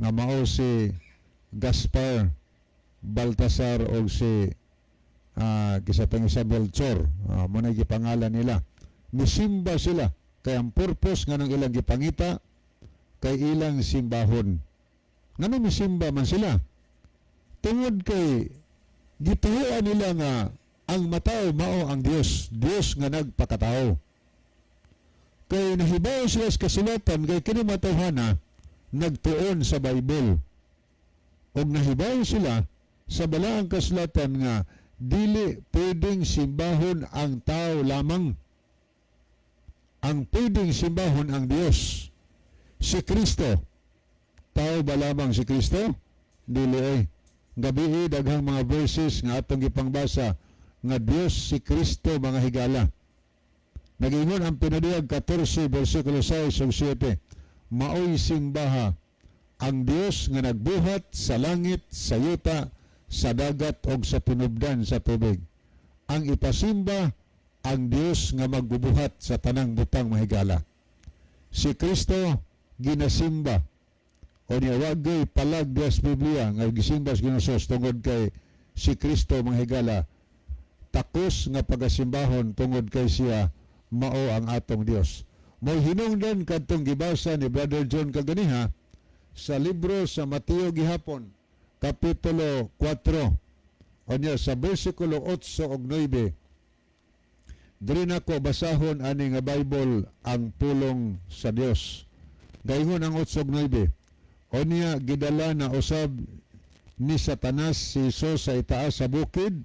nga mao si Gaspar, Baltasar og si kisatang isa Belchor. Mo na gipangalan nila. Misimba sila kay ang purpose nga nang ilang gipangita kay ilang simbahon. Ngano misimba man sila? Tungod kay gituoan nila nga ang matao mao ang Dios, Dios nga nagpakatao. Kay nahibaw sila sa kasulatan kay kini matawhana nagtuon sa Bible. Og nahibaw sila sa balaang kasulatan nga dili pwedeng simbahon ang tao lamang. Ang pwedeng simbahon ang Dios. Si Kristo. Tao ba lamang si Kristo? Dili ay. Gabi daghang mga verses nga atong gipangbasa nga Dios si Kristo mga higala. Nagingon ang pinadiyag 14 versikulo 6 ug 7. Maoy simbaha ang Dios nga nagbuhat sa langit, sa yuta, sa dagat og sa tinubdan sa tubig. Ang ipasimba ang Dios nga magbubuhat sa tanang butang mahigala. Si Kristo ginasimba o niya wagay palag Dios Biblia nga gisimba sa Ginoos tungod kay si Kristo mahigala. Takos nga pagasimbahon tungod kay siya mao ang atong Dios. Mo hinungdan kadtong gibasa ni Brother John kaganiha sa libro sa Mateo gihapon kapitulo 4 o niya sa bersikulo 8 ug 9. Diri nako basahon ani nga Bible ang pulong sa Dios. Gaingon ang 8 ug 9. O niya gidala na usab ni Satanas si Jesus sa itaas sa bukid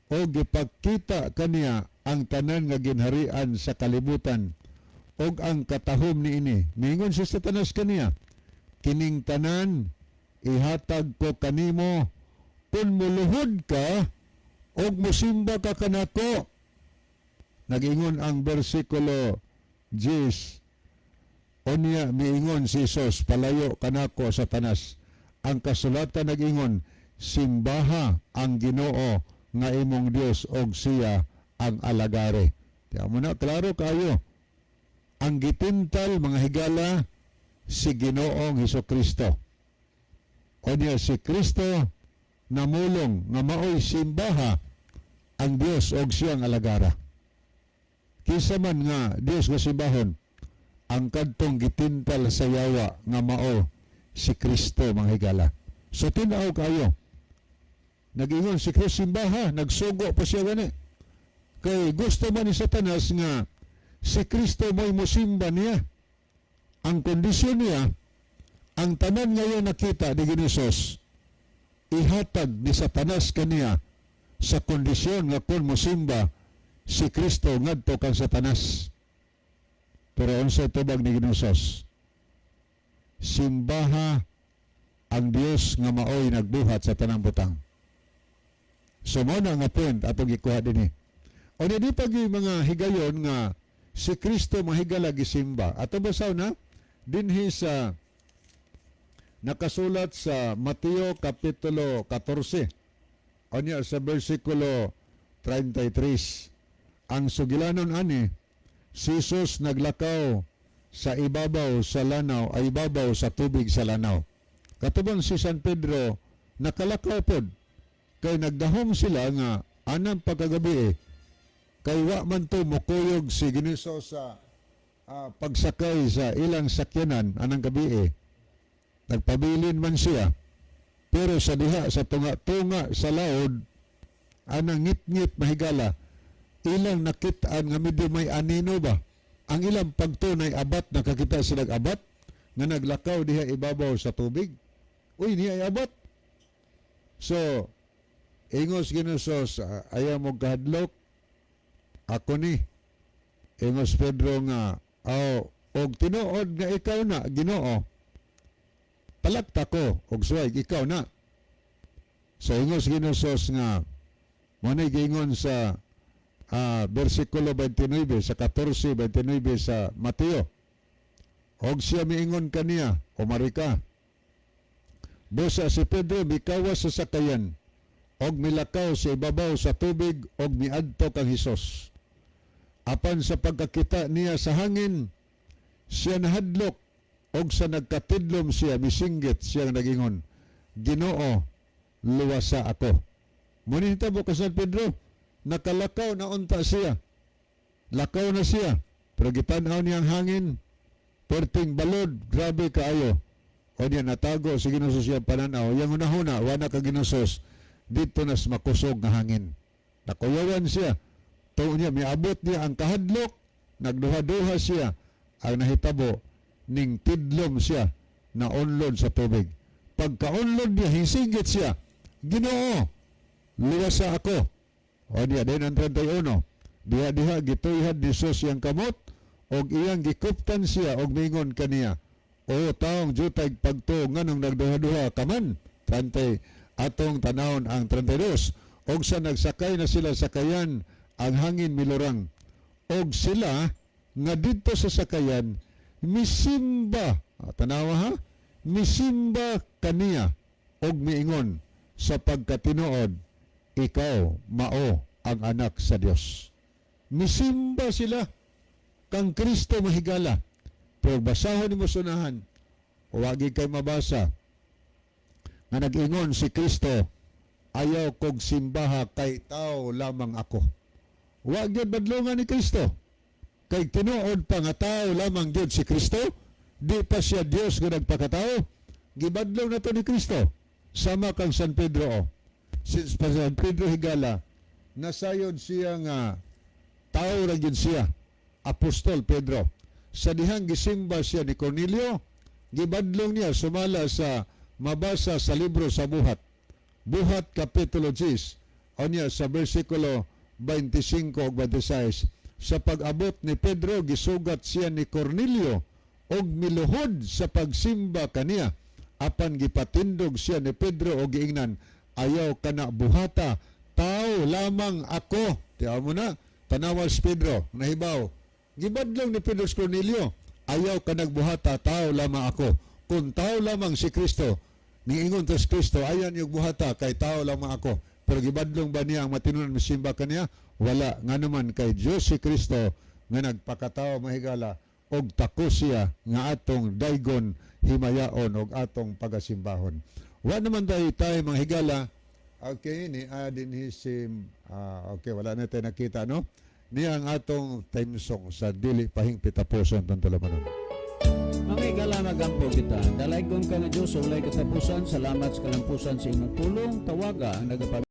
o gipakita kaniya ang tanan nga ginharian sa kalibutan og ang katahom niini. Mingon si Satanas kaniya, kining tanan ihatag ko kanimo kun muluhod ka og mosimba ka kanako. Nagingon ang bersikulo 10. Onya miingon si Jesus, palayo kanako Satanas. Ang kasulatan nagingon, simbaha ang Ginoo nga imong Dios og siya ang alagare. Kaya mo na, klaro kayo. Ang gitintal mga higala si Ginoong Hesukristo. Onya si Kristo namulong nga maoy simbaha ang Dios og siyang alagara. Kisa man nga Dios nga simbahon ang kadtong gitintal sa yawa nga mao si Kristo mga higala. So tinaw kayo. Nag-ingon si Kristo simbaha, nagsugo pa siya gani. Kay gusto man ni Satanas nga si Kristo mo'y musimba niya. Ang kondisyon niya, ang tanan ngayon nakita ni Ginoos, ihatag ni Satanas kaniya sa kondisyon nga kung musimba si Kristo ngadto kang Satanas. Pero unsay tubag ni Ginoos? Simbaha ang Dios nga maoy nagbuhat sa tanang butang. So mo na nga point atong gikuha dinhi. O di pagi mga higayon nga si Kristo mahigala gisimba. Ato basaw na dinhi sa nakasulat sa Mateo kapitulo 14. Anya sa bersikulo 33. Ang sugilanon ani, si Jesus naglakaw sa ibabaw sa lanaw, ay ibabaw sa tubig sa lanaw. Katubang si San Pedro nakalakaw pod kay nagdahom sila nga anang pagkagabi kay wa man to mukuyog si Ginoos sa pagsakay sa ilang sakyanan anang gabi nagpabilin man siya pero sa diha sa tunga-tunga sa laod anang ngit-ngit mahigala ilang nakitaan nga medyo may anino ba ang ilang pagtunay abat nakakita silang abat nga naglakaw diha ibabaw sa tubig. Uy, niya abat. So ingos Ginusos, ayaw mo kahadlok, ako ni. Ingos Pedro nga, og tinuod nga ikaw na, Ginoo, palakta ko, og suway, ikaw na. So ingos Ginusos nga, manay gingon sa versikulo 29, sa 14, 29 sa Mateo. Og siya miingon kaniya, o marika, busa si Pedro mikawas sa sakayan, og milakaw sa ibabaw sa tubig, og miadto kang Hesus. Apan sa pagkakita niya sa hangin, siya nahadlok, og sa nagkatidlom siya, misinggit siya nagingon, Ginoo, luwasa ako. Muna hitabo ka San Pedro, nakalakaw na unta siya. Lakaw na siya, pero gitanaw niyang hangin, perting balod, grabe kaayo. O niya natago sa Ginusos yung pananaw. Yang una-huna, wala ka Ginusos, dito nas makusog na hangin. Nakuyawan siya. Tuon niya, miabot niya ang kahadlok, nagduha-duha siya, ang nahitabo, ning tidlom siya, na onlod sa tubig. Pagka-onlod niya, hisinggit siya, Ginoo, luwasa ako. O niya, din ang 31, diha-diha, gituyhad ni Sus yang kamot, og iyang gikuptan siya, og mingon kaniya, o taong jutay pagto nganong nagduha-duha kaman, 30, atong tanawon ang 32, og sa nagsakay na sila sakayan, ang hangin milurang, og sila nga dito sa sakayan, misimba, tanawa ha, misimba kaniya, og miingon, sa pagkatinuod, ikaw mao ang anak sa Dios. Misimba sila kang Kristo mahigala. Pero basahon mo sunahan, wagi kay mabasa nga nag-ingon si Kristo, ayaw kog simbaha kay tao lamang ako. Wag yun badlungan ni Kristo. Kay tinuod pa nga tao lamang yun si Kristo, di pa siya Dios nga nagpakatao. Gibadlong na to ni Kristo. Sama kang San Pedro o. Since pa San Pedro higala, nasayod siya nga tao ra gyud siya, Apostol Pedro. Sa dihang gisimba siya ni Cornelio, gibadlong niya sumala sa mabasa sa libro sa Buhat. Buhat Kapitulo 10, o niya sa versikulo 25 o 26. Sa pag-abot ni Pedro, gisugat siya ni Cornelio og miluhod sa pagsimba kaniya. Apan gipatindog siya ni Pedro og giingnan, ayaw ka na buhata, tao lamang ako. Tiyaw mo na, tanawas Pedro, nahibaw. Gibadlong ni Pedro sa Cornelio, ayaw ka nagbuhata, tao lamang ako. Kung tao lamang si Kristo, niingon to si Kristo, ayan yung buhata, kay tao lamang ako. Pero gibadlong ba niya ang matinunan masimba kaniya? Wala. Nga naman kay Diyos si Kristo, nga nagpakatao mahigala, og tako siya nga atong daygon himayaon og atong pagasimbahon. Wa naman tayo mga higala. Okay, ni adin hisim, okay, wala na tayo nakita, no? Niya ang atong time song sa dili pahing pitapuson tong talamanon. Mga igala magampo kita. Dalaygon ka nga Diyos, ulay katapusan. Salamat sa kalampusan sa inyong tulong. Tawaga ang nagapag